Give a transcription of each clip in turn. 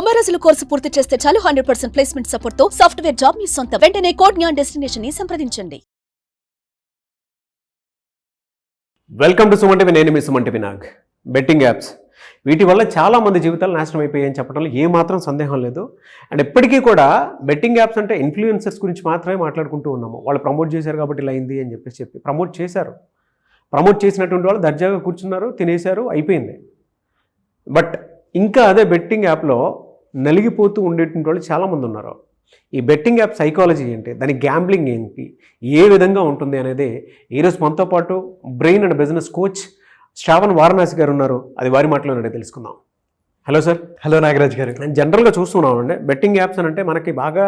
90 రోజుల కోర్సు పూర్తి చేస్తే చాలు 100% ప్లేస్మెంట్ సపోర్ట్ తో సాఫ్ట్వేర్ జాబ్ మీ సొంతం. వెంటనే కోడ్ జ్ఞాన్ డెస్టినేషన్ ని సంప్రదించండి. Welcome to Suman TV. నేను మీ Suman TV Nag. Betting apps వీటి వల్ల చాలా మంది జీవితాలు నాశనం అయిపోయాయని చెప్పడంలో ఏమాత్రం సందేహం లేదు. అండ్ ఎప్పటికీ కూడా బెట్టింగ్ యాప్స్ అంటే ఇన్ఫ్లుయెన్సర్స్ గురించి మాత్రమే మాట్లాడుకుంటూ ఉన్నాము. వాళ్ళు ప్రమోట్ చేశారు కాబట్టి ఇలా అయింది అని చెప్పి ప్రమోట్ చేశారు. ప్రమోట్ చేసినటువంటి వాళ్ళు దర్జాగా కూర్చున్నారు, తినేశారు, అయిపోయింది. బట్ ఇంకా అదే బెట్టింగ్ యాప్లో నలిగిపోతూ ఉండేటువంటి వాళ్ళు చాలామంది ఉన్నారు. ఈ బెట్టింగ్ యాప్ సైకాలజీ ఏంటి, దాని గ్యాంబ్లింగ్ ఏంటి, ఏ విధంగా ఉంటుంది అనేది ఈరోజు మనతో పాటు brain and business coach Shravan Varanasi గారు ఉన్నారు. అది వారి మాటలోనే తెలుసుకుందాం. Hello sir. హలో నాగరాజ్ గారు. నేను జనరల్గా చూస్తున్నామండి బెట్టింగ్ యాప్స్ అని అంటే మనకి బాగా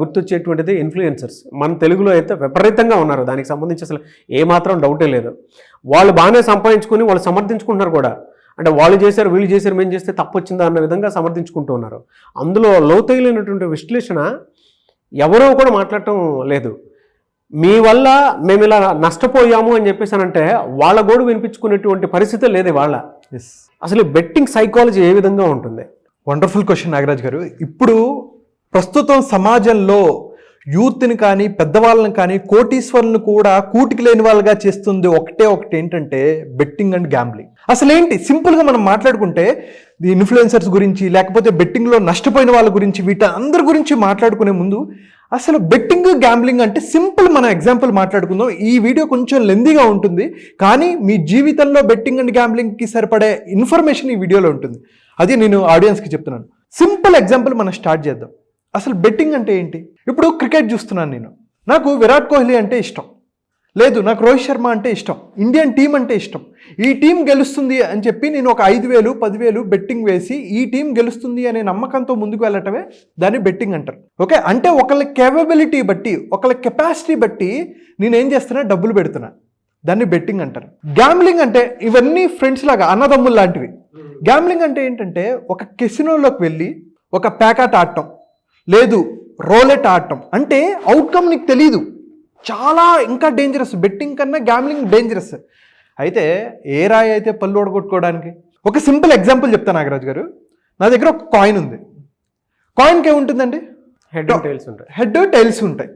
గుర్తొచ్చేటువంటిది ఇన్ఫ్లుయెన్సర్స్. మన తెలుగులో అయితే విపరీతంగా ఉన్నారు. దానికి సంబంధించి అసలు ఏమాత్రం డౌటే లేదు. వాళ్ళు బాగానే సంపాదించుకొని వాళ్ళు సమర్థించుకుంటున్నారు కూడా. అంటే వాళ్ళు చేశారు, వీళ్ళు చేశారు, మేము చేస్తే తప్పు వచ్చిందా అన్న విధంగా సమర్థించుకుంటూ ఉన్నారు. అందులో లోతైనటువంటి విశ్లేషణ ఎవరో కూడా మాట్లాడటం లేదు. మీ వల్ల మేము ఇలా నష్టపోయాము అని చెప్పేసానంటే వాళ్ళ గోడు వినిపించుకునేటువంటి పరిస్థితి లేదు వాళ్ళ. అసలు బెట్టింగ్ సైకాలజీ ఏ విధంగా ఉంటుంది? వండర్ఫుల్ క్వశ్చన్ నాగరాజ్ గారు. ఇప్పుడు ప్రస్తుతం సమాజంలో యూత్ని కానీ పెద్దవాళ్ళని కానీ కోటీశ్వరులను కూడా కూటికి లేని వాళ్ళగా చేస్తుంది ఒకటి ఏంటంటే బెట్టింగ్ అండ్ గ్యాంబ్లింగ్. అసలు ఏంటి సింపుల్గా మనం మాట్లాడుకుంటే ది ఇన్ఫ్లుయెన్సర్స్ గురించి లేకపోతే బెట్టింగ్లో నష్టపోయిన వాళ్ళ గురించి వీటందరి గురించి మాట్లాడుకునే ముందు అసలు బెట్టింగ్ గ్యాంబ్లింగ్ అంటే సింపుల్ మన ఎగ్జాంపుల్ మాట్లాడుకుందాం. ఈ వీడియో కొంచెం లెందీగా ఉంటుంది, కానీ మీ జీవితంలో బెట్టింగ్ అండ్ గ్యాంబ్లింగ్కి సరిపడే ఇన్ఫర్మేషన్ ఈ వీడియోలో ఉంటుంది. అది నేను ఆడియన్స్కి చెప్తున్నాను. సింపుల్ ఎగ్జాంపుల్ మనం స్టార్ట్ చేద్దాం. అసలు బెట్టింగ్ అంటే ఏంటి? ఇప్పుడు క్రికెట్ చూస్తున్నాను నేను, నాకు విరాట్ కోహ్లీ అంటే ఇష్టం లేదు, నాకు రోహిత్ శర్మ అంటే ఇష్టం, ఇండియన్ టీం అంటే ఇష్టం. ఈ టీం గెలుస్తుంది అని చెప్పి నేను ఒక 5,000, 10,000 బెట్టింగ్ వేసి ఈ టీం గెలుస్తుంది అనే నమ్మకంతో ముందుకు వెళ్ళటమే దాన్ని బెట్టింగ్ అంటారు. ఓకే, అంటే ఒకళ్ళ కేపబిలిటీ బట్టి ఒకళ్ళ కెపాసిటీ బట్టి నేనేం చేస్తున్నా, డబ్బులు పెడుతున్నా, దాన్ని బెట్టింగ్ అంటారు. గ్యాంబ్లింగ్ అంటే ఇవన్నీ ఫ్రెండ్స్ లాగా అన్నదమ్ములు లాంటివి. గ్యాంబ్లింగ్ అంటే ఏంటంటే ఒక కెసినోలోకి వెళ్ళి ఒక ప్యాకాట్ ఆడటం లేదు రోలెట్ ఆడటం, అంటే అవుట్కమ్ నీకు తెలీదు, చాలా ఇంకా డేంజరస్. బెట్టింగ్ కన్నా గ్యాంబ్లింగ్ డేంజరస్. అయితే ఏ రాయి అయితే పళ్ళు ఓడగొట్టుకోవడానికి. ఒక సింపుల్ ఎగ్జాంపుల్ చెప్తాను నాగరాజు గారు. నా దగ్గర ఒక కాయిన్ ఉంది. కాయిన్కి ఏముంటుందండి? హెడ్ టైల్స్ ఉంటాయి. హెడ్ టైల్స్ ఉంటాయి.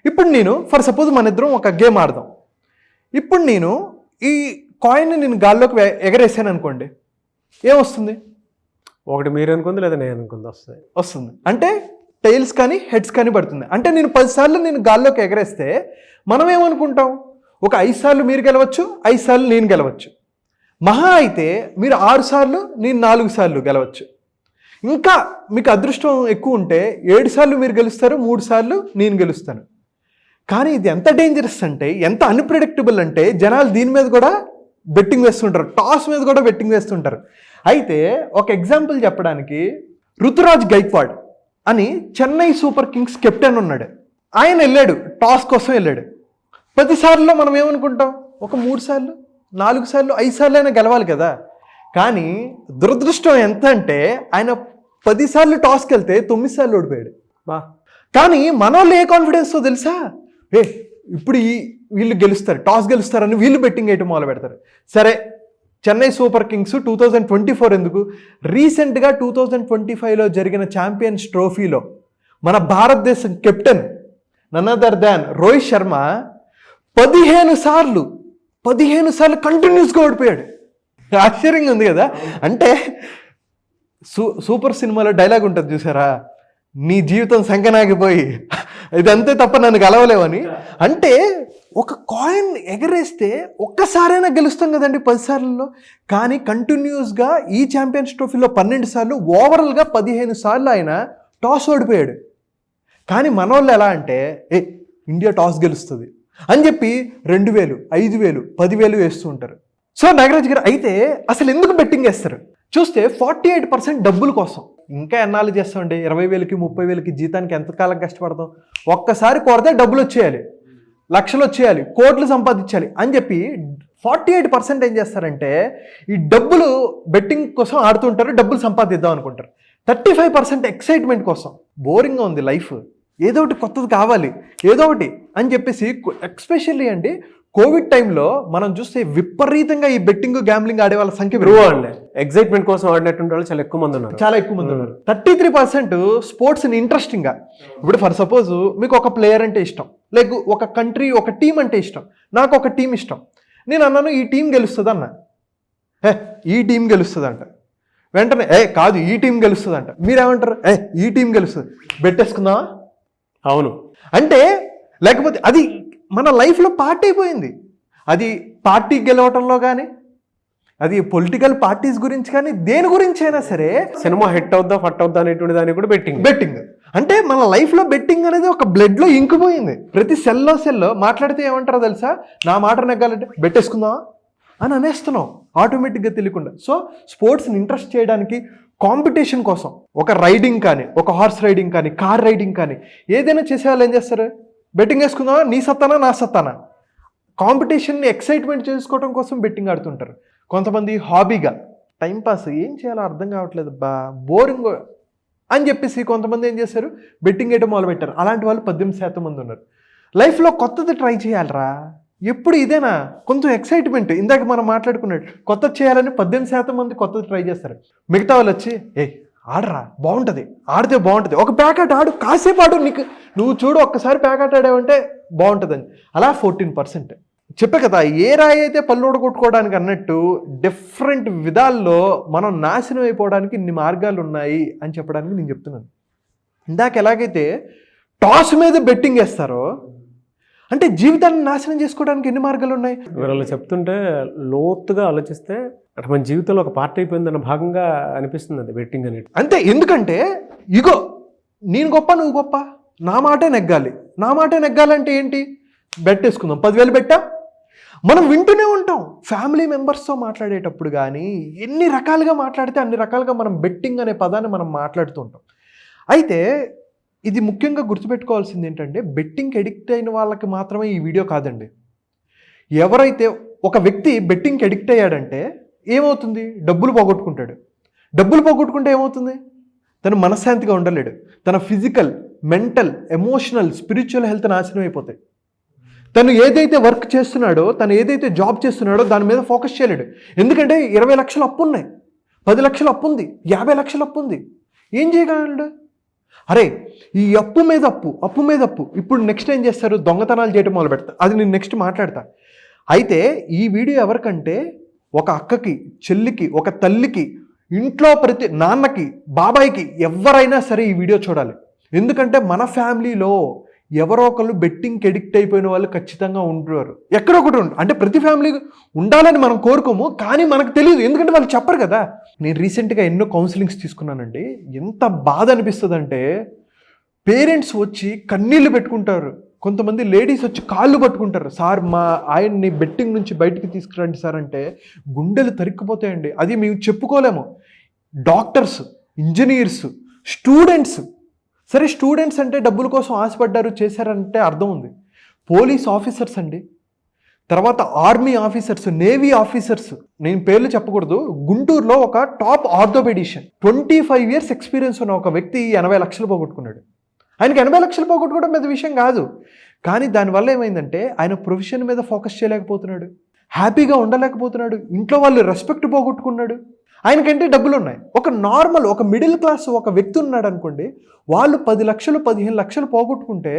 ఇప్పుడు నేను ఫర్ సపోజ్ మన ఇద్దరం ఒక గేమ్ ఆడదాం. ఇప్పుడు నేను ఈ కాయిన్ని నేను గాల్లోకి ఎగరేసాను అనుకోండి, ఏమొస్తుంది? ఒకటి మీరు అనుకుంది లేదా నేను అనుకుంది వస్తుంది. అంటే టైల్స్ కానీ హెడ్స్ కానీ పడుతుంది. అంటే నేను 10 సార్లు నేను గాల్లోకి ఎగరేస్తే మనం ఏమనుకుంటాం, ఒక 5 సార్లు మీరు గెలవచ్చు, 5 సార్లు నేను గెలవచ్చు. మహా అయితే మీరు 6 సార్లు, నేను 4 సార్లు గెలవచ్చు. ఇంకా మీకు అదృష్టం ఎక్కువ ఉంటే 7 సార్లు మీరు గెలుస్తారు, 3 సార్లు నేను గెలుస్తాను. కానీ ఇది ఎంత డేంజరస్ అంటే, ఎంత అన్ప్రెడిక్టబుల్ అంటే జనాలు దీని మీద కూడా బెట్టింగ్ వేస్తుంటారు, టాస్ మీద కూడా బెట్టింగ్ వేస్తుంటారు. అయితే ఒక ఎగ్జాంపుల్ చెప్పడానికి, రుతురాజ్ గైక్వాడ్ అని చెన్నై సూపర్ కింగ్స్ కెప్టెన్ ఉన్నాడు. ఆయన వెళ్ళాడు, టాస్ కోసం వెళ్ళాడు. 10 సార్లు మనం ఏమనుకుంటాం, ఒక 3 సార్లు, 4 సార్లు, 5 సార్లు అయినా గెలవాలి కదా. కానీ దురదృష్టం ఎంత అంటే ఆయన 10 సార్లు టాస్కి వెళ్తే 9 సార్లు ఓడిపోయాడు. కానీ మన వాళ్ళు ఏ కాన్ఫిడెన్స్తో తెలుసా, ఇప్పుడు వీళ్ళు గెలుస్తారు, టాస్ గెలుస్తారని వీళ్ళు బెట్టింగ్ వేయటం మొదలు పెడతారు. సరే, చెన్నై సూపర్ కింగ్స్ 2024 ఎందుకు, రీసెంట్గా 2025లో జరిగిన ఛాంపియన్స్ ట్రోఫీలో మన భారతదేశం captain none other than Rohit Sharma 15 సార్లు కంటిన్యూస్గా ఓడిపోయాడు. ఆశ్చర్యంగా ఉంది కదా. అంటే సూపర్ సినిమాలో డైలాగ్ ఉంటుంది చూసారా, నీ జీవితం సంకనాగిపోయి ఇదంతే తప్ప నన్ను గెలవలేవని. అంటే ఒక కాయిన్ ఎగరేస్తే ఒక్కసారైనా గెలుస్తాం కదండి 10 సార్లలో. కానీ కంటిన్యూస్గా ఈ ఛాంపియన్స్ ట్రోఫీలో 12 సార్లు, ఓవరాల్గా 15 సార్లు ఆయన టాస్ ఓడిపోయాడు. కానీ మన వాళ్ళు ఎలా అంటే, ఇండియా టాస్ గెలుస్తుంది అని చెప్పి 2,000, 5,000, 10,000 వేస్తూ ఉంటారు. సో నాగరాజ్ గారు, అయితే అసలు ఎందుకు బెట్టింగ్ వేస్తారు చూస్తే 48% డబ్బుల కోసం. ఇంకా ఎన్నాళ్ళు చేస్తామండి, 20,000కి 30,000కి జీతానికి ఎంతకాలం కష్టపడతాం. ఒక్కసారి కొడితే డబ్బులు వచ్చేయాలి, లక్షలు వచ్చేయాలి, కోట్లు సంపాదించాలి అని చెప్పి 48% ఏం చేస్తారంటే ఈ డబ్బులు బెట్టింగ్ కోసం ఆడుతుంటారు, డబ్బులు సంపాదిద్దాం అనుకుంటారు. 35% ఎక్సైట్మెంట్ కోసం. బోరింగ్గా ఉంది లైఫ్, ఏదో ఒకటి కొత్తది కావాలి, ఏదో ఒకటి అని చెప్పేసి ఎస్పెషల్లీ అండి కోవిడ్ టైంలో మనం చూస్తే విపరీతంగా ఈ బెట్టింగ్ గ్యాంబ్లింగ్ ఆడే వాళ్ళ సంఖ్య ట్రూ అండి. ఎగ్జైట్మెంట్ కోసం ఆడినటువంటి వాళ్ళు చాలా ఎక్కువ మంది ఉన్నారు. చాలా ఎక్కువ మంది ఉన్నారు. 33% స్పోర్ట్స్ని ఇంట్రెస్టింగ్గా, ఇప్పుడు ఫర్ సపోజ్ మీకు ఒక ప్లేయర్ అంటే ఇష్టం, లేక ఒక కంట్రీ ఒక టీం అంటే ఇష్టం. నాకు ఒక టీం ఇష్టం, నేను అన్నాను ఈ టీం గెలుస్తుంది అన్న, ఈ టీం గెలుస్తుంది అంట. వెంటనే కాదు ఈ టీం గెలుస్తుంది అంట. మీరేమంటారు? ఈ టీం గెలుస్తుంది, బెట్టేసుకుందామా? అవును. అంటే లేకపోతే అది మన లైఫ్లో పార్ట్ అయిపోయింది. అది పార్టీ గెలవటంలో కానీ, అది పొలిటికల్ పార్టీస్ గురించి కానీ, దేని గురించి అయినా సరే, సినిమా హిట్ అవుద్దా ఫట్ అవుద్దా అనేటువంటి దానికి కూడా బెట్టింగ్ అంటే మన లైఫ్లో బెట్టింగ్ అనేది ఒక బ్లడ్లో ఇంకిపోయింది. ప్రతి సెల్లో మాట్లాడితే ఏమంటారో తెలుసా? నా మాట నెగ్గాలంటే బెట్టేసుకుందామా అని అనేస్తున్నాం ఆటోమేటిక్గా తెలియకుండా. సో స్పోర్ట్స్ని ఇంట్రెస్ట్ చేయడానికి, కాంపిటీషన్ కోసం, ఒక రైడింగ్ కానీ, ఒక హార్స్ రైడింగ్ కానీ, కార్ రైడింగ్ కానీ ఏదైనా చేసేవాళ్ళు ఏం చేస్తారు? బెట్టింగ్ వేసుకుందామా, నీ సత్తానా నా సత్తానా. కాంపిటీషన్ని ఎక్సైట్మెంట్ చేసుకోవడం కోసం బెట్టింగ్ ఆడుతుంటారు. కొంతమంది హాబీగా టైంపాస్, ఏం చేయాలో అర్థం కావట్లేదు బోరింగ్ అని చెప్పేసి కొంతమంది ఏం చేస్తారు? బెట్టింగ్ వేయడం మొదలుపెట్టారు. అలాంటి వాళ్ళు 18% మంది ఉన్నారు. లైఫ్లో కొత్తది ట్రై చేయాలరా, ఎప్పుడు ఇదేనా? కొంచెం ఎక్సైట్మెంట్, ఇందాక మనం మాట్లాడుకున్నట్టు కొత్తది చేయాలని 18% మంది కొత్తది ట్రై చేస్తారు. మిగతా వాళ్ళు వచ్చి ఆడరా బాగుంటుంది, ఆడితే బాగుంటుంది, ఒక ప్యాకెట్ ఆడు, కాసేపు ఆడు, నీకు నువ్వు చూడు ఒక్కసారి ప్యాకెట్ ఆడావంటే బాగుంటుందని. అలా 14%. చెప్పే కదా, ఏ రాయి అయితే పల్లోడు కొట్టుకోవడానికి అన్నట్టు డిఫరెంట్ విధాల్లో మనం నాశనం అయిపోవడానికి ఇన్ని మార్గాలు ఉన్నాయి అని చెప్పడానికి నేను చెప్తున్నాను. ఇందాక ఎలాగైతే టాస్ మీద బెట్టింగ్ వేస్తారో, అంటే జీవితాన్ని నాశనం చేసుకోవడానికి ఎన్ని మార్గాలు ఉన్నాయి. వీళ్ళు చెప్తుంటే లోతుగా ఆలోచిస్తే అంటే మన జీవితంలో ఒక పార్ట్ అయిపోయిందన్న భాగంగా అనిపిస్తుంది అది బెట్టింగ్ అనేది. అంతే, ఎందుకంటే ఇగో నేను గొప్ప నువ్వు గొప్ప, నా మాటే నెగ్గాలి. నా మాటే నెగ్గాలంటే ఏంటి? బెట్ వేసుకుందాం, 10,000 బెట్టా. మనం వింటూనే ఉంటాం ఫ్యామిలీ మెంబర్స్తో మాట్లాడేటప్పుడు కానీ, ఎన్ని రకాలుగా మాట్లాడితే అన్ని రకాలుగా మనం బెట్టింగ్ అనే పదాన్ని మనం మాట్లాడుతూ ఉంటాం. అయితే ఇది ముఖ్యంగా గుర్తుపెట్టుకోవాల్సింది ఏంటంటే, బెట్టింగ్కి ఎడిక్ట్ అయిన వాళ్ళకి మాత్రమే ఈ వీడియో కాదండి. ఎవరైతే ఒక వ్యక్తి బెట్టింగ్కి ఎడిక్ట్ అయ్యాడంటే ఏమవుతుంది? డబ్బులు పోగొట్టుకుంటాడు. డబ్బులు పోగొట్టుకుంటే ఏమవుతుంది? తను మనశ్శాంతిగా ఉండలేడు. తన physical, mental, emotional, spiritual health నాశనం అయిపోతాయి. తను ఏదైతే వర్క్ చేస్తున్నాడో, తను ఏదైతే జాబ్ చేస్తున్నాడో దాని మీద ఫోకస్ చేయలేడు. ఎందుకంటే 20 లక్షలు అప్పు ఉన్నాయి, 10 లక్షలు అప్పు ఉంది, 50 లక్షలు అప్పు ఉంది. ఏం చేయగలడు? అరే ఈ అప్పు మీద అప్పు, అప్పు మీద అప్పు. ఇప్పుడు నెక్స్ట్ ఏం చేస్తారు? దొంగతనాలు చేయడం మొదలు పెడతారు. అది నేను నెక్స్ట్ మాట్లాడతా. అయితే ఈ వీడియో ఎవరికంటే, ఒక అక్కకి, చెల్లికి, ఒక తల్లికి, ఇంట్లో ప్రతి నాన్నకి, బాబాయికి, ఎవరైనా సరే ఈ వీడియో చూడాలి. ఎందుకంటే మన ఫ్యామిలీలో ఎవరో ఒకళ్ళు బెట్టింగ్కి ఎడిక్ట్ అయిపోయిన వాళ్ళు ఖచ్చితంగా ఉంటారు. ఎక్కడో ఒకటి అంటే ప్రతి ఫ్యామిలీ ఉండాలని మనం కోరుకోము, కానీ మనకు తెలియదు, ఎందుకంటే వాళ్ళు చెప్పరు కదా. నేను రీసెంట్గా ఎన్నో కౌన్సిలింగ్స్ తీసుకున్నానండి. ఎంత బాధ అనిపిస్తుంది అంటే, పేరెంట్స్ వచ్చి కన్నీళ్లు పెట్టుకుంటారు, కొంతమంది లేడీస్ వచ్చి కాళ్ళు పట్టుకుంటారు. సార్ మా ఆయన్ని బెట్టింగ్ నుంచి బయటికి తీసుకురండి సార్ అంటే గుండెలు తరిక్కిపోతాయండి. అది మేము చెప్పుకోలేము. డాక్టర్స్, ఇంజనీర్స్, స్టూడెంట్స్, సరే స్టూడెంట్స్ అంటే డబ్బుల కోసం ఆశపడ్డారు, చేశారంటే అర్థం ఉంది. పోలీస్ ఆఫీసర్స్ అండి, తర్వాత ఆర్మీ ఆఫీసర్స్, నేవీ ఆఫీసర్స్, నేను పేర్లు చెప్పకూడదు. గుంటూరులో ఒక టాప్ ఆర్థోపెడిషియన్, 25 years ఎక్స్పీరియన్స్ ఉన్న ఒక వ్యక్తి 80 లక్షలు పోగొట్టుకున్నాడు. ఆయనకి 80 లక్షలు పోగొట్టుకోవడం పెద్ద విషయం కాదు, కానీ దానివల్ల ఏమైందంటే ఆయన ప్రొఫెషన్ మీద ఫోకస్ చేయలేకపోతున్నాడు, హ్యాపీగా ఉండలేకపోతున్నాడు, ఇంట్లో వాళ్ళు రెస్పెక్ట్ పోగొట్టుకున్నాడు. ఆయనకంటే డబ్బులు ఉన్నాయి. ఒక నార్మల్, ఒక మిడిల్ క్లాస్ ఒక వ్యక్తి ఉన్నాడు అనుకోండి, వాళ్ళు 10 లక్షలు 15 లక్షలు పోగొట్టుకుంటే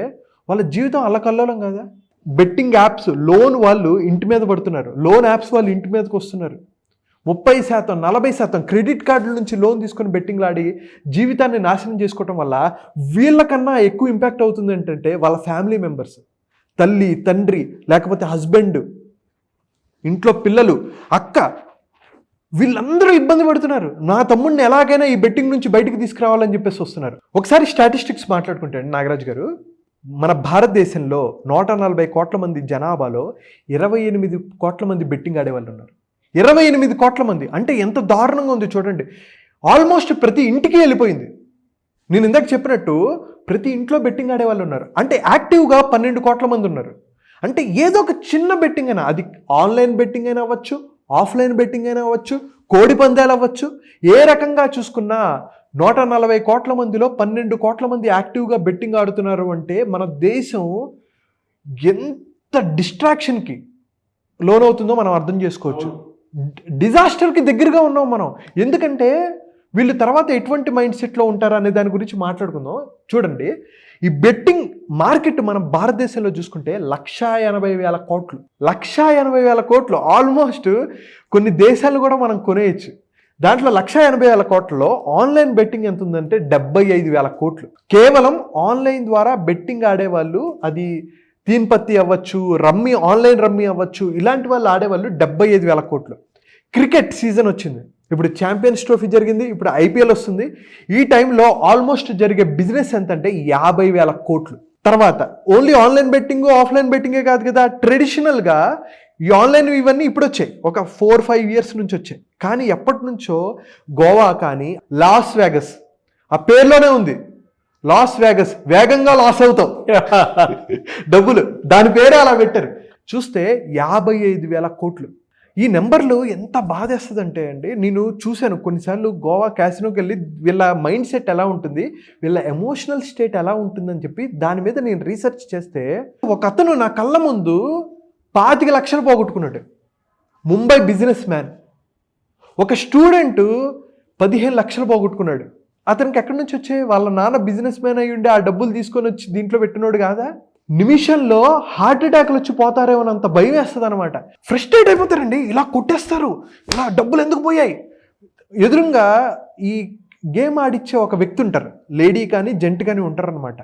వాళ్ళ జీవితం అల్లకల్లోలం కదా. బెట్టింగ్ యాప్స్, లోన్ వాళ్ళు ఇంటి మీద పడుతున్నారు, లోన్ యాప్స్ వాళ్ళు ఇంటి మీదకి వస్తున్నారు. 30%, 40% క్రెడిట్ కార్డుల నుంచి లోన్ తీసుకొని బెట్టింగ్లు ఆడి జీవితాన్ని నాశనం చేసుకోవటం వల్ల వీళ్ళకన్నా ఎక్కువ ఇంపాక్ట్ అవుతుంది ఏంటంటే వాళ్ళ ఫ్యామిలీ మెంబర్స్, తల్లి, తండ్రి, లేకపోతే హస్బెండ్, ఇంట్లో పిల్లలు, అక్క, వీళ్ళందరూ ఇబ్బంది పడుతున్నారు. నా తమ్ముడిని ఎలాగైనా ఈ బెట్టింగ్ నుంచి బయటికి తీసుకురావాలని చెప్పేసి వస్తున్నారు. ఒకసారి స్టాటిస్టిక్స్ మాట్లాడుకుంటే నాగరాజ్ గారు, మన భారతదేశంలో 140 కోట్ల మంది జనాభాలో 28 కోట్ల మంది బెట్టింగ్ ఆడేవాళ్ళు ఉన్నారు. 28 కోట్ల మంది అంటే ఎంత దారుణంగా ఉంది చూడండి. ఆల్మోస్ట్ ప్రతి ఇంటికి వెళ్ళిపోయింది. నేను ఇందాక చెప్పినట్టు ప్రతి ఇంట్లో బెట్టింగ్ ఆడేవాళ్ళు ఉన్నారు. అంటే యాక్టివ్గా 12 కోట్ల మంది ఉన్నారు. అంటే ఏదో ఒక చిన్న బెట్టింగ్ అయినా, అది ఆన్లైన్ బెట్టింగ్ అయినా అవ్వచ్చు, ఆఫ్లైన్ బెట్టింగ్ అయినా అవ్వచ్చు, కోడి పందాలు అవ్వచ్చు, ఏ రకంగా చూసుకున్నా 140 కోట్ల మందిలో 12 కోట్ల మంది యాక్టివ్గా బెట్టింగ్ ఆడుతున్నారు. అంటే మన దేశం ఎంత డిస్ట్రాక్షన్కి, లోనవుతుందో మనం అర్థం చేసుకోవచ్చు. డిజాస్టర్కి దగ్గరగా ఉన్నాం మనం. ఎందుకంటే వీళ్ళు తర్వాత ఎటువంటి మైండ్ సెట్లో ఉంటారు అనే దాని గురించి మాట్లాడుకుందాం. చూడండి, ఈ బెట్టింగ్ మార్కెట్ మనం భారతదేశంలో చూసుకుంటే 1,80,000 కోట్లు. 1,80,000 కోట్లు ఆల్మోస్ట్ కొన్ని దేశాలు కూడా మనం కొనేయచ్చు. దాంట్లో 1,80,000 కోట్లలో ఆన్లైన్ బెట్టింగ్ ఎంత ఉందంటే 75,000 కోట్లు. కేవలం ఆన్లైన్ ద్వారా బెట్టింగ్ ఆడేవాళ్ళు, అది తీన్పత్తి అవ్వచ్చు, రమ్మీ, ఆన్లైన్ రమ్మీ అవ్వచ్చు, ఇలాంటి వాళ్ళు ఆడేవాళ్ళు 75,000 కోట్లు. క్రికెట్ సీజన్ వచ్చింది, ఇప్పుడు ఛాంపియన్స్ ట్రోఫీ జరిగింది, ఇప్పుడు ఐపీఎల్ వస్తుంది. ఈ టైంలో ఆల్మోస్ట్ జరిగే బిజినెస్ ఎంత అంటే 50,000 కోట్లు. తర్వాత ఓన్లీ ఆన్లైన్ బెట్టింగ్, ఆఫ్లైన్ బెట్టింగే కాదు కదా, ట్రెడిషనల్గా ఈ ఆన్లైన్ ఇవన్నీ ఇప్పుడు వచ్చాయి, ఒక 4-5 ఇయర్స్ నుంచి వచ్చాయి. కానీ ఎప్పటి నుంచో గోవా కానీ, లాస్ వేగస్, ఆ పేర్లోనే ఉంది లాస్ వేగస్, వేగంగా లాస్ అవుతాం డబ్బులు, దాని పేరే అలా పెట్టారు. చూస్తే 55,000 కోట్లు. ఈ నెంబర్లు ఎంత బాధేస్తుందంటే అండి, నేను చూశాను కొన్నిసార్లు గోవా క్యాసినోకి వెళ్ళి వీళ్ళ మైండ్ సెట్ ఎలా ఉంటుంది, వీళ్ళ ఎమోషనల్ స్టేట్ ఎలా ఉంటుందని చెప్పి దాని మీద నేను రీసెర్చ్ చేస్తే, ఒక అతను నా కళ్ళ ముందు 25 లక్షలు పోగొట్టుకున్నాడు. Mumbai business man. ఒక స్టూడెంట్ 15 లక్షలు పోగొట్టుకున్నాడు. అతనికి ఎక్కడి నుంచి వచ్చాయి? వాళ్ళ నాన్న బిజినెస్ మ్యాన్ అయ్యి ఉండి ఆ డబ్బులు తీసుకొని వచ్చి దీంట్లో పెట్టినోడు కాదా? నిమిషంలో హార్ట్ అటాక్లు వచ్చి పోతారేమో అంత భయం వేస్తుంది అనమాట. ఫ్రస్ట్రేట్ అయిపోతారండి, ఇలా కొట్టేస్తారు, ఇలా డబ్బులు ఎందుకు పోయాయి. ఎదురుగా ఈ గేమ్ ఆడిచ్చే ఒక వ్యక్తి ఉంటారు, లేడీ కానీ జెంట్ కానీ ఉంటారు అనమాట.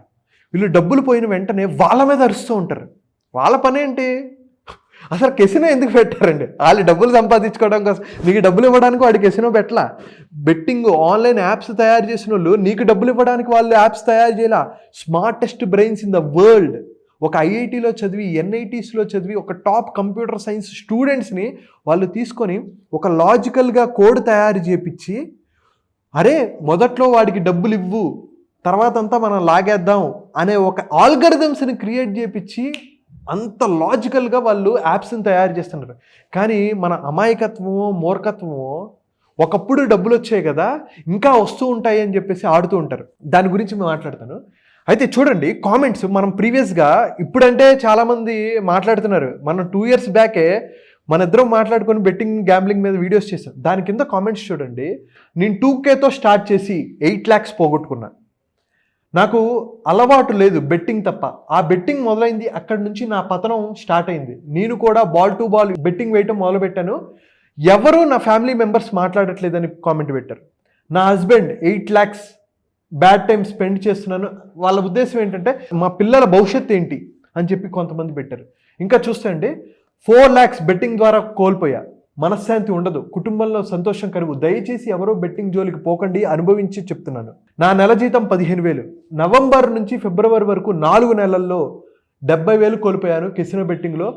వీళ్ళు డబ్బులు పోయిన వెంటనే వాళ్ళ మీద అరుస్తూ ఉంటారు. వాళ్ళ పని ఏంటి? అసలు కెసినో ఎందుకు పెట్టారండి? వాళ్ళు డబ్బులు సంపాదించుకోవడం కోసం. నీకు డబ్బులు ఇవ్వడానికి వాడు కెసినో పెట్టలా. బెట్టింగ్ ఆన్లైన్ యాప్స్ తయారు చేసిన వాళ్ళు నీకు డబ్బులు ఇవ్వడానికి వాళ్ళు యాప్స్ తయారు చేయాల. Smartest brains in the world, ఒక ఐఐటీలో చదివి, ఎన్ఐటీస్లో చదివి, ఒక టాప్ కంప్యూటర్ సైన్స్ స్టూడెంట్స్ని వాళ్ళు తీసుకొని ఒక లాజికల్గా కోడ్ తయారు చేపించి, అరే మొదట్లో వాడికి డబ్బులు ఇవ్వు, తర్వాత అంతా మనం లాగేద్దాం అనే ఒక ఆల్గరిథమ్స్ని క్రియేట్ చేపించి అంత లాజికల్గా వాళ్ళు యాప్స్ని తయారు చేస్తున్నారు. కానీ మన అమాయకత్వమో మూర్ఖత్వమో, ఒకప్పుడు డబ్బులు వచ్చాయి కదా ఇంకా వస్తూ ఉంటాయి అని చెప్పేసి ఆడుతూ ఉంటారు. దాని గురించి మేము మాట్లాడతాను. అయితే చూడండి కామెంట్స్, మనం ప్రీవియస్గా, ఇప్పుడంటే చాలామంది మాట్లాడుతున్నారు, మనం 2 years బ్యాకే మన ఇద్దరం మాట్లాడుకొని బెట్టింగ్ గ్యాంబ్లింగ్ మీద వీడియోస్ చేసాం. దాని కింద కామెంట్స్ చూడండి. నేను 2Kతో స్టార్ట్ చేసి 8 lakhs పోగొట్టుకున్నా. నాకు అలవాటు లేదు బెట్టింగ్ తప్ప. ఆ బెట్టింగ్ మొదలైంది అక్కడి నుంచి నా పతనం స్టార్ట్ అయింది. నేను కూడా బాల్ టు బాల్ బెట్టింగ్ వేయటం మొదలుపెట్టాను. ఎవరు నా ఫ్యామిలీ మెంబర్స్ మాట్లాడట్లేదని కామెంట్ పెట్టారు. నా husband 8 lakhs bad time spend చేస్తున్నాను. వాళ్ళ ఉద్దేశం ఏంటంటే మా పిల్లల భవిష్యత్తు ఏంటి అని చెప్పి కొంతమంది పెట్టారు. ఇంకా చూస్తే అండి 4 lakhs బెట్టింగ్ ద్వారా కోల్పోయా. మనశ్శాంతి ఉండదు, కుటుంబంలో సంతోషం కరువు. దయచేసి ఎవరో బెట్టింగ్ జోలికి పోకండి, అనుభవించి చెప్తున్నాను. నా నెల జీతం 15,000. నవంబర్ నుంచి ఫిబ్రవరి వరకు 4 నెలల్లో 70,000 కోల్పోయాను కెసినో బెట్టింగ్లో.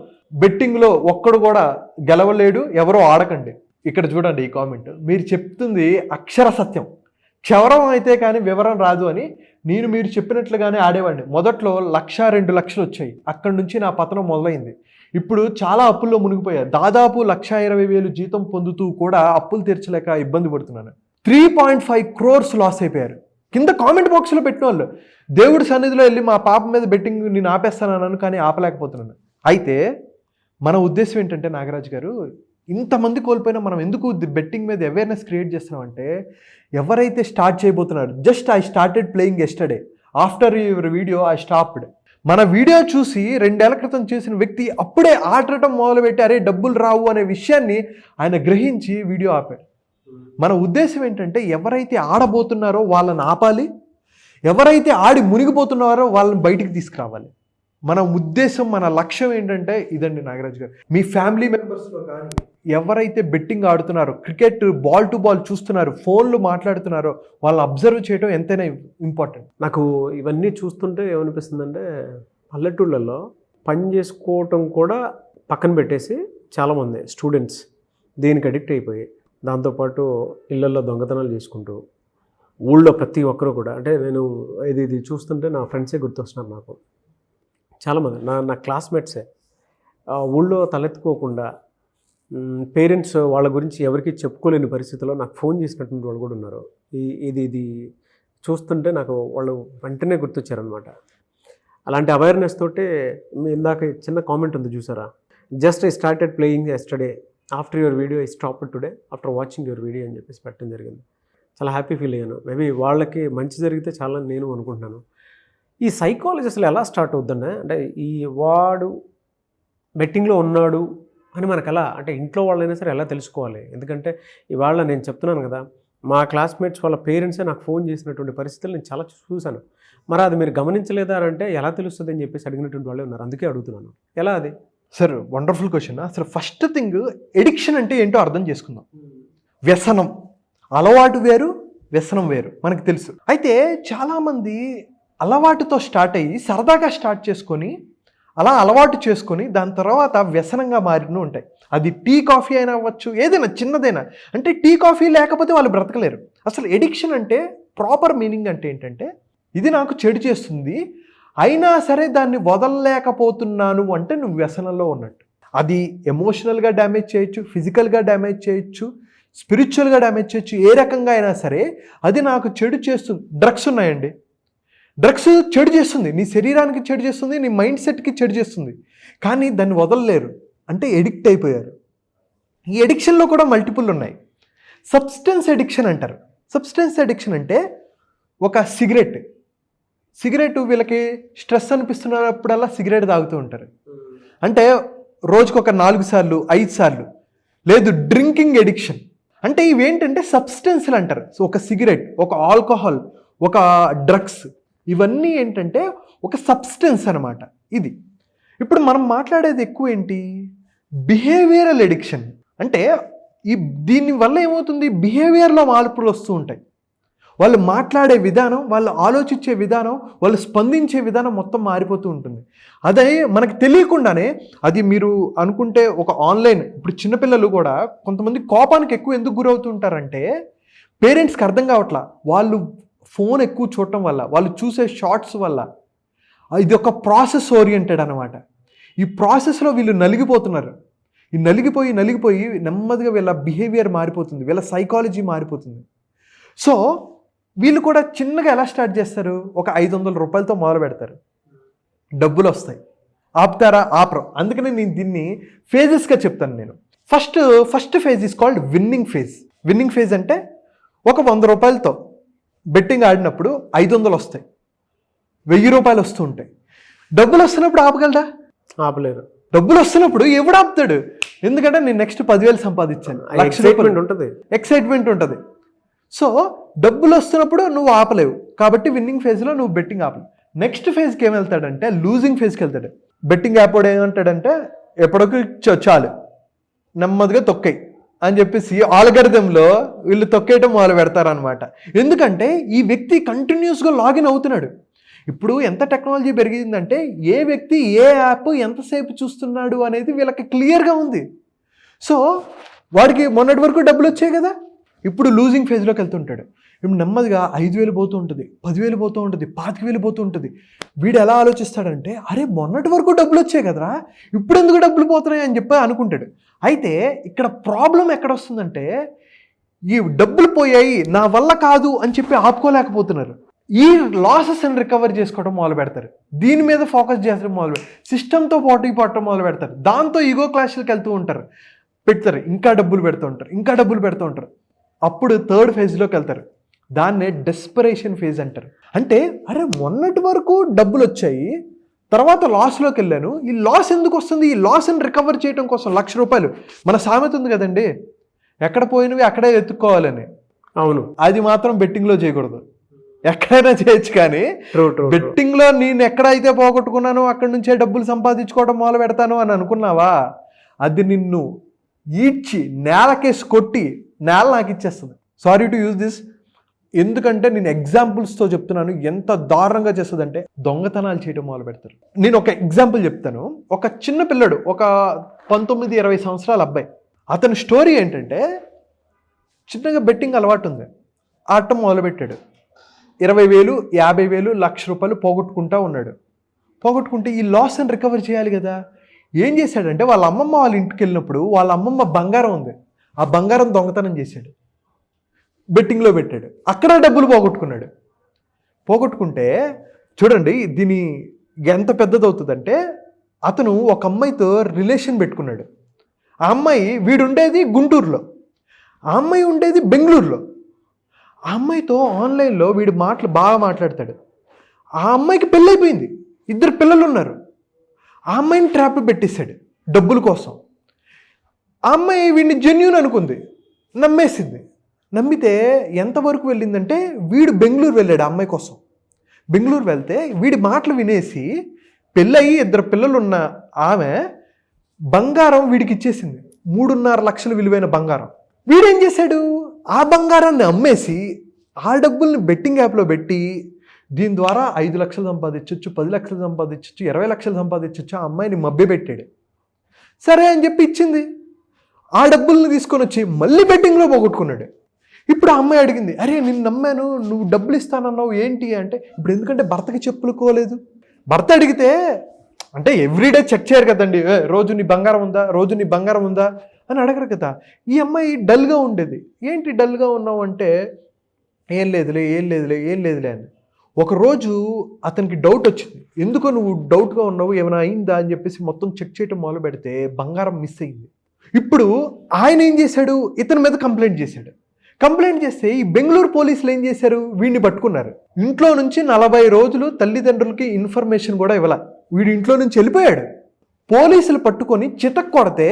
బెట్టింగ్లో ఒక్కడు కూడా గెలవలేడు, ఎవరో ఆడకండి. ఇక్కడ చూడండి ఈ కామెంట్, మీరు చెప్తుంది అక్షర సత్యం, క్షవరం అయితే కానీ వివరం రాదు అని. నేను మీరు చెప్పినట్లుగానే ఆడేవాడిని. మొదట్లో 1,00,000 2 లక్షలు వచ్చాయి. అక్కడి నుంచి నా పతనం మొదలైంది. ఇప్పుడు చాలా అప్పుల్లో మునిగిపోయారు. దాదాపు 1,20,000 జీతం పొందుతూ కూడా అప్పులు తీర్చలేక ఇబ్బంది పడుతున్నాను. 3.5 crores లాస్ అయిపోయారు. కింద కామెంట్ బాక్స్లో పెట్టిన వాళ్ళు, దేవుడి సన్నిధిలో వెళ్ళి మా పాప మీద బెట్టింగ్ నేను ఆపేస్తానన్నాను కానీ ఆపలేకపోతున్నాను. అయితే మన ఉద్దేశం ఏంటంటే నాగరాజు గారు, ఇంతమంది కోల్పోయినా మనం ఎందుకు బెట్టింగ్ మీద అవేర్నెస్ క్రియేట్ చేస్తున్నామంటే, ఎవరైతే స్టార్ట్ చేయబోతున్నారు, just I started playing yesterday, after your video I stopped. మన వీడియో చూసి 2 ఏళ్ల క్రితం చేసిన వ్యక్తి అప్పుడే ఆడటం మొదలుపెట్టి అరే డబ్బులు రావు అనే విషయాన్ని ఆయన గ్రహించి వీడియో ఆపాడు. మన ఉద్దేశం ఏంటంటే, ఎవరైతే ఆడబోతున్నారో వాళ్ళని ఆపాలి, ఎవరైతే ఆడి మునిగిపోతున్నారో వాళ్ళని బయటికి తీసుకురావాలి. మన ఉద్దేశం, మన లక్ష్యం ఏంటంటే ఇదండి నాగరాజు గారు. మీ ఫ్యామిలీ మెంబర్స్లో కానీ ఎవరైతే బెట్టింగ్ ఆడుతున్నారో, క్రికెట్ బాల్ టు బాల్ చూస్తున్నారో, ఫోన్లు మాట్లాడుతున్నారో, వాళ్ళని అబ్జర్వ్ చేయడం ఎంతైనా ఇంపార్టెంట్. నాకు ఇవన్నీ చూస్తుంటే ఏమనిపిస్తుందంటే, పల్లెటూళ్ళల్లో పని చేసుకోవటం కూడా పక్కన పెట్టేసి చాలామంది స్టూడెంట్స్ దీనికి అడిక్ట్ అయిపోయి, దాంతోపాటు ఇళ్ళల్లో దొంగతనాలు చేసుకుంటూ, ఊళ్ళో ప్రతి ఒక్కరు కూడా, అంటే నేను ఇది చూస్తుంటే నా ఫ్రెండ్సే గుర్తొస్తున్నారు నాకు. చాలామంది నా క్లాస్మేట్సే ఊళ్ళో తలెత్తుకోకుండా, పేరెంట్స్ వాళ్ళ గురించి ఎవరికి చెప్పుకోలేని పరిస్థితిలో నాకు ఫోన్ చేసినటువంటి వాళ్ళు కూడా ఉన్నారు. ఇది చూస్తుంటే నాకు వాళ్ళు వెంటనే గుర్తొచ్చారనమాట. అలాంటి అవేర్నెస్ తోటే మీ ఇందాక చిన్న కామెంట్ ఉంది చూసారా, just I started playing yesterday, after your video I stop today after watching your video అని చెప్పేసి పెట్టడం జరిగింది. చాలా హ్యాపీ ఫీల్ అయ్యాను. మేబీ వాళ్ళకి మంచి జరిగితే చాలా నేను అనుకుంటున్నాను. ఈ సైకాలజీ అసలు ఎలా స్టార్ట్ అవుతుందంటే, అంటే ఈ వాడు బెట్టింగ్లో ఉన్నాడు అని మనకు ఎలా, అంటే ఇంట్లో వాళ్ళైనా సరే ఎలా తెలుసుకోవాలి? ఎందుకంటే ఇవాళ నేను చెప్తున్నాను కదా, మా క్లాస్మేట్స్ వాళ్ళ పేరెంట్సే నాకు ఫోన్ చేసినటువంటి పరిస్థితులు నేను చాలా చూశాను. మరి అది మీరు గమనించలేదా అంటే ఎలా తెలుస్తుంది అని చెప్పేసి అడిగినటువంటి వాళ్ళే ఉన్నారు. అందుకే అడుగుతున్నాను, ఎలా అది? Sir wonderful question. అసలు ఫస్ట్ థింగ్ ఎడిక్షన్ అంటే ఏంటో అర్థం చేసుకుందాం. వ్యసనం, అలవాటు వేరు, వ్యసనం వేరు మనకు తెలుసు. అయితే చాలామంది అలవాటుతో స్టార్ట్ అయ్యి సరదాగా స్టార్ట్ చేసుకొని అలా అలవాటు చేసుకొని దాని తర్వాత వ్యసనంగా మారినవి ఉంటాయి. అది టీ కాఫీ అయినా అవ్వచ్చు, ఏదైనా చిన్నదైనా. అంటే టీ కాఫీ లేకపోతే వాళ్ళు బ్రతకలేరు. అసలు ఎడిక్షన్ అంటే ప్రాపర్ మీనింగ్ అంటే ఏంటంటే, ఇది నాకు చెడు చేస్తుంది అయినా సరే దాన్ని వదలలేకపోతున్నాను అంటే నువ్వు వ్యసనంలో ఉన్నట్టు. అది ఎమోషనల్గా డ్యామేజ్ చేయొచ్చు, ఫిజికల్గా డ్యామేజ్ చేయొచ్చు, స్పిరిచువల్గా డ్యామేజ్ చేయొచ్చు. ఏ రకంగా అయినా సరే అది నాకు చెడు చేస్తుంది. డ్రగ్స్ ఉన్నాయండి, డ్రగ్స్ చెడు చేస్తుంది, నీ శరీరానికి చెడు చేస్తుంది, నీ మైండ్ సెట్కి చెడు చేస్తుంది, కానీ దాన్ని వదలలేరు అంటే ఎడిక్ట్ అయిపోయారు. ఈ ఎడిక్షన్లో కూడా మల్టిపుల్ ఉన్నాయి. సబ్స్టెన్స్ ఎడిక్షన్ అంటారు. సబ్స్టెన్స్ ఎడిక్షన్ అంటే ఒక సిగరెట్ వీళ్ళకి స్ట్రెస్ అనిపిస్తున్నప్పుడల్లా సిగరెట్ తాగుతూ ఉంటారు. అంటే రోజుకు ఒక 4 సార్లు 5 సార్లు. లేదు డ్రింకింగ్ ఎడిక్షన్ అంటే ఇవేంటంటే సబ్స్టెన్స్లు అంటారు. సో ఒక సిగరెట్, ఒక ఆల్కహాల్, ఒక డ్రగ్స్, ఇవన్నీ ఏంటంటే ఒక సబ్స్టెన్స్ అనమాట. ఇది ఇప్పుడు మనం మాట్లాడేది ఎక్కువ ఏంటి, బిహేవియరల్ ఎడిక్షన్. అంటే దీనివల్ల ఏమవుతుంది, బిహేవియర్లో మార్పులు వస్తూ ఉంటాయి. వాళ్ళు మాట్లాడే విధానం, వాళ్ళు ఆలోచించే విధానం, వాళ్ళు స్పందించే విధానం మొత్తం మారిపోతూ ఉంటుంది. అదే మనకు తెలియకుండానే, అది మీరు అనుకుంటే ఒక ఆన్లైన్, ఇప్పుడు చిన్నపిల్లలు కూడా కొంతమంది కోపానికి ఎక్కువ ఎందుకు గురవుతూ ఉంటారంటే పేరెంట్స్కి అర్థం కావట్లా. వాళ్ళు ఫోన్ ఎక్కువ చూడటం వల్ల, వాళ్ళు చూసే షార్ట్స్ వల్ల. ఇది ఒక ప్రాసెస్ ఓరియంటెడ్ అనమాట. ఈ ప్రాసెస్లో వీళ్ళు నలిగిపోతున్నారు. ఈ నలిగిపోయి నెమ్మదిగా వీళ్ళ బిహేవియర్ మారిపోతుంది, వీళ్ళ సైకాలజీ మారిపోతుంది. సో వీళ్ళు కూడా చిన్నగా ఎలా స్టార్ట్ చేస్తారు, ఒక 500 రూపాయలతో మొదలు పెడతారు, డబ్బులు వస్తాయి, ఆపుతారా, ఆపరు. అందుకనే నేను దీన్ని ఫేజెస్గా చెప్తాను. నేను first phase is called winnowing phase. Winnowing phase అంటే ఒక 100 రూపాయలతో బెట్టింగ్ ఆడినప్పుడు 500 వస్తాయి, 1000 రూపాయలు వస్తూ ఉంటాయి. డబ్బులు వస్తున్నప్పుడు ఆపగలరా? ఆపలేరు. డబ్బులు వస్తున్నప్పుడు ఎవడు ఆపుతాడు? ఎందుకంటే నేను నెక్స్ట్ 10,000 సంపాదించాను, ఎక్సైట్మెంట్ ఉంటుంది. సో డబ్బులు వస్తున్నప్పుడు నువ్వు ఆపలేవు, కాబట్టి విన్నింగ్ ఫేజ్లో నువ్వు బెట్టింగ్ ఆపలేవు. నెక్స్ట్ ఫేజ్కి ఏం వెళ్తాడంటే లూజింగ్ ఫేజ్కి వెళ్తాడు. బెట్టింగ్ యాప్ ఏమంటాడంటే ఎప్పటికీ చాలు, నెమ్మదిగా తొక్కాయి అని చెప్పేసి ఆల్గరిథంలో వీళ్ళు తొక్కేయటం మొదలు పెడతారనమాట. ఎందుకంటే ఈ వ్యక్తి కంటిన్యూస్గా లాగిన్ అవుతున్నాడు. ఇప్పుడు ఎంత టెక్నాలజీ పెరిగిందంటే ఏ వ్యక్తి ఏ యాప్ ఎంతసేపు చూస్తున్నాడు అనేది వీళ్ళకి క్లియర్గా ఉంది. సో వాడికి మొన్నటి వరకు డబ్బులు వచ్చాయి కదా, ఇప్పుడు లూజింగ్ ఫేజ్లోకి వెళ్తుంటాడు. ఇప్పుడు నెమ్మదిగా 5,000 పోతూ ఉంటుంది, 10,000 పోతూ ఉంటుంది, 25,000 పోతూ ఉంటుంది. వీడు ఎలా ఆలోచిస్తాడంటే, అరే మొన్నటి వరకు డబ్బులు వచ్చాయి కదరా, ఇప్పుడు ఎందుకు డబ్బులు పోతున్నాయి అని చెప్పి అనుకుంటాడు. అయితే ఇక్కడ ప్రాబ్లం ఎక్కడ వస్తుందంటే, ఈ డబ్బులు పోయాయి నా వల్ల కాదు అని చెప్పి ఆపుకోలేకపోతున్నారు. ఈ లాసెస్ని రికవర్ చేసుకోవడం మొదలు పెడతారు, దీని మీద ఫోకస్ చేసడం మొదలు పెడతారు, సిస్టమ్తో పోటీ పడటం మొదలు పెడతారు, దాంతో ఈగో క్లాష్లకు వెళ్తూ ఉంటారు, పెడతారు, ఇంకా డబ్బులు పెడుతూ ఉంటారు. అప్పుడు థర్డ్ ఫేజ్లోకి వెళ్తారు. దాన్నే డెస్పరేషన్ ఫేజ్ అంటారు. అంటే అరే మొన్నటి వరకు డబ్బులు వచ్చాయి, తర్వాత లాస్లోకి వెళ్ళాను, ఈ లాస్ ఎందుకు వస్తుంది, ఈ లాస్ని రికవర్ చేయడం కోసం 1,00,000 రూపాయలు, మన సామెత ఉంది కదండి, ఎక్కడ పోయినవి అక్కడే ఎత్తుక్కోవాలని. అవును, అది మాత్రం బెట్టింగ్లో చేయకూడదు. ఎక్కడైనా చేయొచ్చు, కానీ బెట్టింగ్లో నేను ఎక్కడైతే పోగొట్టుకున్నానో అక్కడి నుంచే డబ్బులు సంపాదించుకోవడం మొదలు పెడతాను అని అనుకున్నావా, అది నిన్ను ఈడ్చి నేలకేసి కొట్టి నేల నాకు ఇచ్చేస్తుంది. సారీ టు యూజ్ దిస్, ఎందుకంటే నేను ఎగ్జాంపుల్స్తో చెప్తున్నాను. ఎంత దారుణంగా చేస్తుంది అంటే దొంగతనాలు చేయడం మొదలు పెడతారు. నేను ఒక ఎగ్జాంపుల్ చెప్తాను. ఒక చిన్న పిల్లడు, ఒక 19-20 సంవత్సరాల అబ్బాయి, అతని స్టోరీ ఏంటంటే చిన్నగా బెట్టింగ్ అలవాటు ఉంది, ఆడటం మొదలుపెట్టాడు. 20,000, 50,000, 1,00,000 రూపాయలు పోగొట్టుకుంటా ఉన్నాడు. పోగొట్టుకుంటే ఈ లాస్ని రికవర్ చేయాలి కదా. ఏం చేశాడంటే వాళ్ళ అమ్మమ్మ వాళ్ళ ఇంటికి వెళ్ళినప్పుడు వాళ్ళ అమ్మమ్మ బంగారం ఉంది, ఆ బంగారం దొంగతనం చేశాడు, బెట్టింగ్లో పెట్టాడు, అక్కడ డబ్బులు పోగొట్టుకున్నాడు. పోగొట్టుకుంటే చూడండి దీని ఎంత పెద్దదవుతుందంటే అతను ఒక అమ్మాయితో రిలేషన్ పెట్టుకున్నాడు. ఆ అమ్మాయి వీడు ఉండేది గుంటూరులో, ఆ అమ్మాయి ఉండేది బెంగళూరులో. ఆ అమ్మాయితో ఆన్లైన్లో వీడు బాగా మాట్లాడతాడు. ఆ అమ్మాయికి పెళ్ళైపోయింది, 2 పిల్లలు ఉన్నారు. ఆ అమ్మాయిని ట్రాప్ పెట్టేశాడు డబ్బుల కోసం. ఆ అమ్మాయి వీడిని జెన్యూన్ అనుకుంది, నమ్మేసింది. నమ్మితే ఎంతవరకు వెళ్ళిందంటే వీడు బెంగళూరు వెళ్ళాడు ఆ అమ్మాయి కోసం. బెంగళూరు వెళ్తే వీడి మాటలు వినేసి పెళ్ళయి 2 పిల్లలు ఉన్న ఆమె బంగారం వీడికి ఇచ్చేసింది, 3.5 లక్షలు విలువైన బంగారం. వీడేం చేశాడు, ఆ బంగారాన్ని అమ్మేసి ఆ డబ్బుల్ని బెట్టింగ్ యాప్లో పెట్టి దీని ద్వారా 5 లక్షలు సంపాదించవచ్చు, 10 లక్షలు సంపాదించవచ్చు, 20 లక్షలు సంపాదించవచ్చు. ఆ అమ్మాయిని మభ్యపెట్టాడు. సరే అని చెప్పి ఇచ్చింది. ఆ డబ్బుల్ని తీసుకొని వచ్చి మళ్ళీ బెట్టింగ్లో పోగొట్టుకున్నాడు. ఇప్పుడు ఆ అమ్మాయి అడిగింది, అరే నిన్ను నమ్మాను, నువ్వు డబ్బులు ఇస్తానన్నావు ఏంటి అంటే, ఇప్పుడు ఎందుకంటే భర్తకి చెప్పులుకోలేదు. భర్త అడిగితే అంటే ఎవ్రీడే చెక్ చేయరు కదండి, రోజు నీ బంగారం ఉందా, రోజు నీ బంగారం ఉందా అని అడగరు కదా. ఈ అమ్మాయి డల్గా ఉండేది. ఏంటి డల్గా ఉన్నావు అంటే, ఏం లేదులే అని. ఒకరోజు అతనికి డౌట్ వచ్చింది, ఎందుకో నువ్వు డౌట్గా ఉన్నావు, ఏమైనా అయిందా అని చెప్పేసి మొత్తం చెక్ చేయటం మొదలు పెడితే బంగారం మిస్ అయింది. ఇప్పుడు ఆయన ఏం చేశాడు, ఇతని మీద కంప్లైంట్ చేశాడు. కంప్లైంట్ చేస్తే ఈ బెంగళూరు పోలీసులు ఏం చేశారు, వీడిని పట్టుకున్నారు. ఇంట్లో నుంచి 40 రోజులు తల్లిదండ్రులకి ఇన్ఫర్మేషన్ కూడా ఇవ్వాల. వీడి ఇంట్లో నుంచి వెళ్ళిపోయాడు. పోలీసులు పట్టుకొని చితక్ కొడితే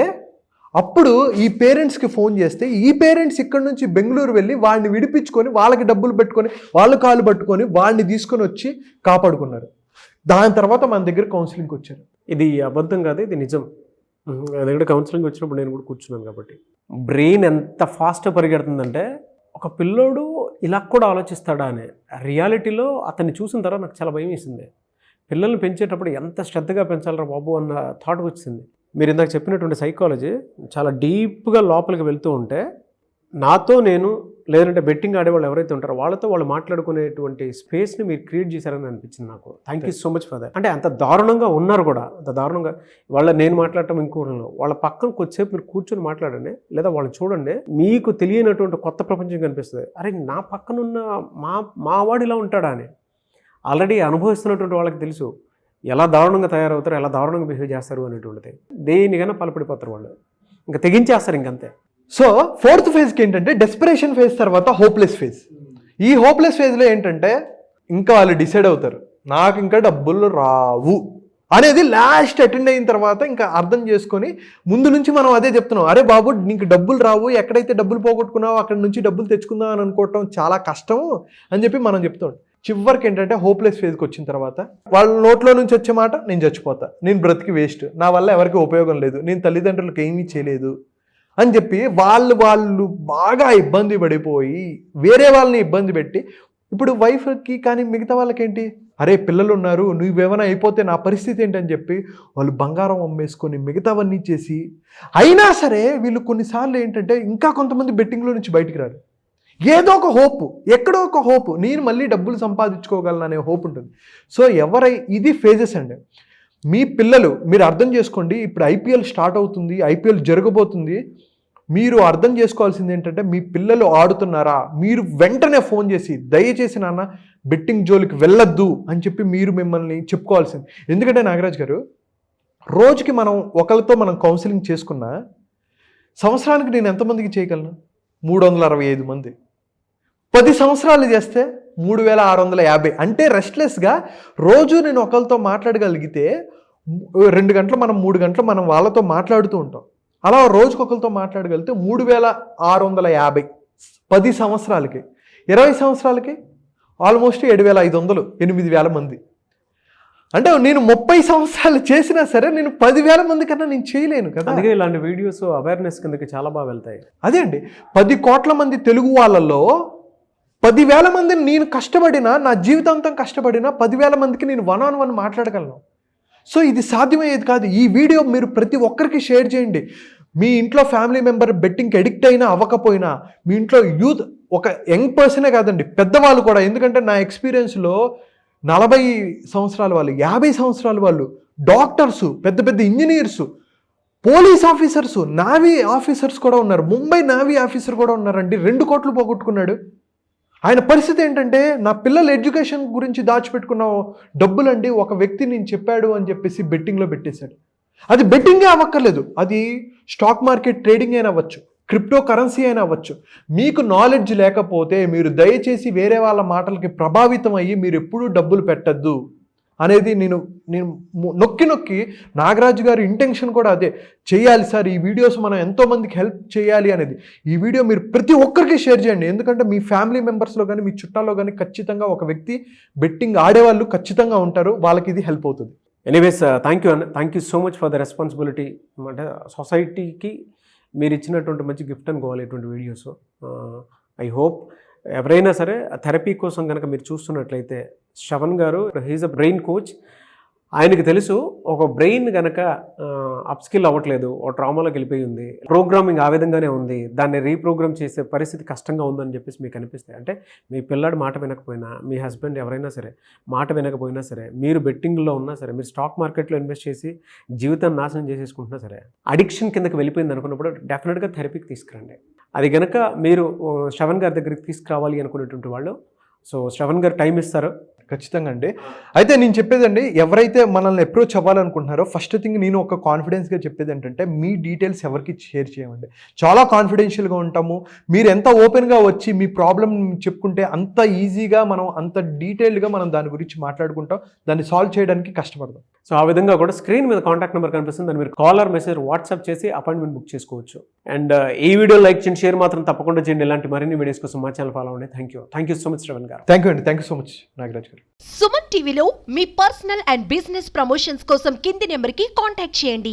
అప్పుడు ఈ పేరెంట్స్కి ఫోన్ చేస్తే ఈ పేరెంట్స్ ఇక్కడ నుంచి బెంగళూరు వెళ్ళి వాడిని విడిపించుకొని వాళ్ళకి డబ్బులు పెట్టుకొని వాళ్ళు కాలు పట్టుకొని వాడిని తీసుకొని వచ్చి కాపాడుకున్నారు. దాని తర్వాత మన దగ్గర కౌన్సిలింగ్కి వచ్చారు. ఇది అబద్ధం కాదు, ఇది నిజం. నా దగ్గర కౌన్సిలింగ్ వచ్చినప్పుడు నేను కూడా కూర్చున్నాను కాబట్టి. బ్రెయిన్ ఎంత ఫాస్ట్గా పరిగెడుతుందంటే, ఒక పిల్లోడు ఇలా కూడా ఆలోచిస్తాడా అనే రియాలిటీలో అతన్ని చూసిన తర్వాత నాకు చాలా భయం వేసింది. పిల్లల్ని పెంచేటప్పుడు ఎంత శ్రద్ధగా పెంచాలరా బాబు అన్న థాట్ వచ్చింది. మీరు ఇందాక చెప్పినటువంటి సైకాలజీ చాలా డీప్గా లోపలికి వెళ్తూ ఉంటే, నాతో నేను లేదంటే బెట్టింగ్ ఆడేవాళ్ళు ఎవరైతే ఉంటారో వాళ్ళతో వాళ్ళు మాట్లాడుకునేటువంటి స్పేస్ని మీరు క్రియేట్ చేశారని అనిపించింది నాకు. Thank you so much for that. అంటే అంత దారుణంగా ఉన్నారు కూడా, అంత దారుణంగా నేను మాట్లాడటం ఇంకోవడంలో వాళ్ళ పక్కన కొద్దిసేపు మీరు కూర్చొని మాట్లాడండి, లేదా వాళ్ళు చూడండి, మీకు తెలియనటువంటి కొత్త ప్రపంచం కనిపిస్తుంది. అరే నా పక్కనున్న మా వాడు ఇలా ఉంటాడా అని. ఆల్రెడీ అనుభవిస్తున్నటువంటి వాళ్ళకి తెలుసు ఎలా దారుణంగా తయారవుతారు, ఎలా దారుణంగా బిహేవ్ చేస్తారు అనేటువంటిది. దేనికైనా పాల్పడిపోతారు వాళ్ళు, ఇంకా తెగించేస్తారు ఇంకంతే. సో 4th ఫేజ్కి ఏంటంటే డెస్పరేషన్ ఫేజ్ తర్వాత హోప్లెస్ ఫేజ్. ఈ హోప్లెస్ ఫేజ్లో ఏంటంటే ఇంకా వాళ్ళు డిసైడ్ అవుతారు, నాకు ఇంకా డబ్బులు రావు అనేది లాస్ట్ అటెండ్ అయిన తర్వాత ఇంకా అర్థం చేసుకొని ముందు నుంచి మనం అదే చెప్తున్నాం, అరే బాబు నీకు డబ్బులు రావు, ఎక్కడైతే డబ్బులు పోగొట్టుకున్నావో అక్కడ నుంచి డబ్బులు తెచ్చుకుందాం అని అనుకోవటం చాలా కష్టం అని చెప్పి మనం చెప్తాం. చివరికి ఏంటంటే హోప్లెస్ ఫేజ్కి వచ్చిన తర్వాత వాళ్ళ నోట్లో నుంచి వచ్చే మాట, నేను చచ్చిపోతా, నేను బ్రతికి వేస్ట్, నా వల్ల ఎవరికి ఉపయోగం లేదు, నేను తల్లిదండ్రులకు ఏమీ చేయలేదు అని చెప్పి వాళ్ళు బాగా ఇబ్బంది పడిపోయి వేరే వాళ్ళని ఇబ్బంది పెట్టి, ఇప్పుడు వైఫ్కి కానీ మిగతా వాళ్ళకేంటి, అరే పిల్లలు ఉన్నారు, నువ్వేమైనా అయిపోతే నా పరిస్థితి ఏంటని చెప్పి వాళ్ళు బంగారం అమ్మేసుకొని మిగతావన్నీ చేసి, అయినా సరే వీళ్ళు కొన్నిసార్లు ఏంటంటే ఇంకా కొంతమంది బెట్టింగ్లో నుంచి బయటికి రారు. ఏదో ఒక హోప్, ఎక్కడో ఒక హోప్, నేను మళ్ళీ డబ్బులు సంపాదించుకోగలను అనే హోప్ ఉంటుంది. సో ఇది ఫేజెస్ అండి. మీ పిల్లలు మీరు అర్థం చేసుకోండి, ఇప్పుడు ఐపీఎల్ స్టార్ట్ అవుతుంది, ఐపీఎల్ జరగబోతుంది. మీరు అర్థం చేసుకోవాల్సింది ఏంటంటే, మీ పిల్లలు ఆడుతున్నారా, మీరు వెంటనే ఫోన్ చేసి దయచేసి నాన్న బెట్టింగ్ జోలికి వెళ్ళొద్దు అని చెప్పి మీరు మిమ్మల్ని చెప్పుకోవాల్సింది. ఎందుకంటే నాగరాజ్ గారు, రోజుకి మనం ఒకరితో మనం కౌన్సిలింగ్ చేసుకున్నా సంవత్సరానికి నేను ఎంతమందికి చేయగలను, 365 మంది. 10 సంవత్సరాలు చేస్తే 3650. అంటే రెస్ట్లెస్గా రోజు నేను ఒకరితో మాట్లాడగలిగితే 2 గంటలు మనం 3 గంటలు మనం వాళ్ళతో మాట్లాడుతూ ఉంటాం. అలా రోజుకి ఒకరితో మాట్లాడగలిగితే 3650. 10 సంవత్సరాలకి, 20 సంవత్సరాలకి ఆల్మోస్ట్ 7500, 8000 మంది. అంటే నేను 30 సంవత్సరాలు చేసినా సరే నేను 10,000 మంది కన్నా నేను చేయలేను కదా. అందుకే ఇలాంటి వీడియోస్ అవేర్నెస్ కిందకి చాలా బాగా వెళ్తాయి. అదే అండి, 10 కోట్ల మంది తెలుగు వాళ్ళలో 10,000 మందిని నేను కష్టపడినా, నా జీవితాంతం కష్టపడినా 10,000 మందికి నేను 1-on-1 మాట్లాడగలను. సో ఇది సాధ్యమయ్యేది కాదు. ఈ వీడియో మీరు ప్రతి ఒక్కరికి షేర్ చేయండి. మీ ఇంట్లో ఫ్యామిలీ మెంబర్ బెట్టింగ్కి అడిక్ట్ అయినా అవ్వకపోయినా, మీ ఇంట్లో యూత్, ఒక యంగ్ పర్సనే కాదండి, పెద్దవాళ్ళు కూడా. ఎందుకంటే నా ఎక్స్పీరియన్స్లో 40 సంవత్సరాల వాళ్ళు, 50 సంవత్సరాల వాళ్ళు, డాక్టర్సు, పెద్ద పెద్ద engineers, police officers, navy officers కూడా ఉన్నారు. ముంబై నావీ ఆఫీసర్ కూడా ఉన్నారండి, 2 కోట్లు పోగొట్టుకున్నాడు. ఆయన పరిస్థితి ఏంటంటే నా పిల్లల ఎడ్యుకేషన్ గురించి దాచిపెట్టుకున్న డబ్బులండి ఒక వ్యక్తి నేను చెప్పాడు అని చెప్పేసి బెట్టింగ్లో పెట్టేశాడు. అది బెట్టింగే అవ్వక్కర్లేదు, అది స్టాక్ మార్కెట్ ట్రేడింగ్ అయినా అవ్వచ్చు, క్రిప్టో కరెన్సీ అయినా అవ్వచ్చు. మీకు నాలెడ్జ్ లేకపోతే మీరు దయచేసి వేరే వాళ్ళ మాటలకి ప్రభావితం అయ్యి మీరు ఎప్పుడూ డబ్బులు పెట్టద్దు అనేది నేను నొక్కి నాగరాజు గారి ఇంటెన్షన్ కూడా అదే. చేయాలి సార్ ఈ వీడియోస్, మనం ఎంతోమందికి హెల్ప్ చేయాలి అనేది. ఈ వీడియో మీరు ప్రతి ఒక్కరికి షేర్ చేయండి, ఎందుకంటే మీ ఫ్యామిలీ మెంబర్స్లో కానీ మీ చుట్టాల్లో కానీ ఖచ్చితంగా ఒక వ్యక్తి బెట్టింగ్ ఆడేవాళ్ళు ఖచ్చితంగా ఉంటారు, వాళ్ళకి ఇది హెల్ప్ అవుతుంది. Anyways thank you so much for the responsibility. అంటే సొసైటీకి మీరు ఇచ్చినటువంటి మంచి గిఫ్ట్ అనుకోవాలి ఇటువంటి వీడియోస్. ఐ హోప్ ఎవరైనా సరే థెరపీ కోసం కనుక మీరు చూస్తున్నట్లయితే శ్రవణ్ గారు హీఈస్ అ బ్రెయిన్ కోచ్. ఆయనకి తెలుసు ఒక బ్రెయిన్ కనుక అప్స్కిల్ అవ్వట్లేదు, ఒక ట్రామాలోకి వెళ్ళిపోయి ఉంది, ప్రోగ్రామింగ్ ఆ విధంగానే ఉంది, దాన్ని రీప్రోగ్రామ్ చేసే పరిస్థితి కష్టంగా ఉందని చెప్పేసి మీకు అనిపిస్తాయి. అంటే మీ పిల్లాడు మాట వినకపోయినా, మీ హస్బెండ్ ఎవరైనా సరే మాట వినకపోయినా సరే, మీరు బెట్టింగ్లో ఉన్నా సరే, మీరు స్టాక్ మార్కెట్లో ఇన్వెస్ట్ చేసి జీవితాన్ని నాశనం చేసేసుకుంటున్నా సరే, అడిక్షన్ కిందకి వెళ్ళిపోయింది అనుకున్నప్పుడు డెఫినెట్గా థెరపీకి తీసుకురండి. అది కనుక మీరు శ్రవణ్ గారి దగ్గరికి తీసుకురావాలి అనుకునేటువంటి వాళ్ళు, సో శ్రవణ్ గారు టైం ఇస్తారు ఖచ్చితంగా అండి. అయితే నేను చెప్పేదండి, ఎవరైతే మనల్ని అప్రోచ్ అవ్వాలనుకుంటున్నారో ఫస్ట్ థింగ్ నేను ఒక కాన్ఫిడెన్స్గా చెప్పేది ఏంటంటే మీ డీటెయిల్స్ ఎవరికి షేర్ చేయమండి. చాలా కాన్ఫిడెన్షియల్గా ఉంటాము. మీరు ఎంత ఓపెన్గా వచ్చి మీ ప్రాబ్లం చెప్పుకుంటే అంత ఈజీగా మనం అంత డీటెయిల్డ్గా మనం దాని గురించి మాట్లాడుకుంటాం, దాన్ని సాల్వ్ చేయడానికి కష్టపడదాం. సో ఆ విధంగా కూడా స్క్రీన్ మీద కాంటాక్ట్ నెంబర్ కనిపిస్తుంది, దాన్ని మీరు కాలర్ మెసేజ్ వాట్సాప్ చేసి అపాయింట్మెంట్ బుక్ చేసుకోవచ్చు. అండ్ ఈ వీడియో లైక్ చేయండి, షేర్ మాత్రం తప్పకుండా చేయండి. ఇలాంటి మరిన్ని వీడియోస్ కోసం మా ఛానల్ ఫాలో అవ్వండి. Thank you so much Sravan garu. Thank you so much Nagaraj garu. Suman టీవీలో మీ పర్సనల్ అండ్ బిజినెస్ ప్రమోషన్స్ కోసం కింది నెంబర్కి కాంటాక్ట్ చేయండి.